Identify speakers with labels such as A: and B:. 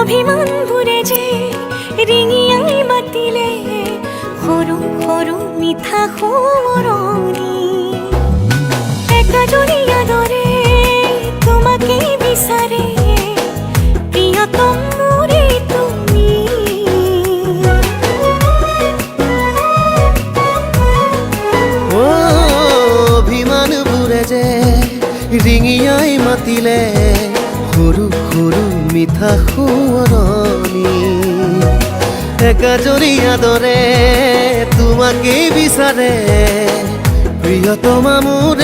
A: অভিমানবোৰে যে ৰিঙিয়াই মাতিলে সৰু সৰু মিঠা সোঁৱৰণি একাজৰীয়া দৰে তোমাকে বিচাৰে প্ৰিয়তম মোৰে তুমি
B: অভিমানবোৰে যে ৰিঙিয়াই মাতিলে সৰু সৰু মিঠা সোঁৱৰণি একাজৰীয়া দৰে তোমাকে বিচাৰে প্ৰিয়তমা মোৰে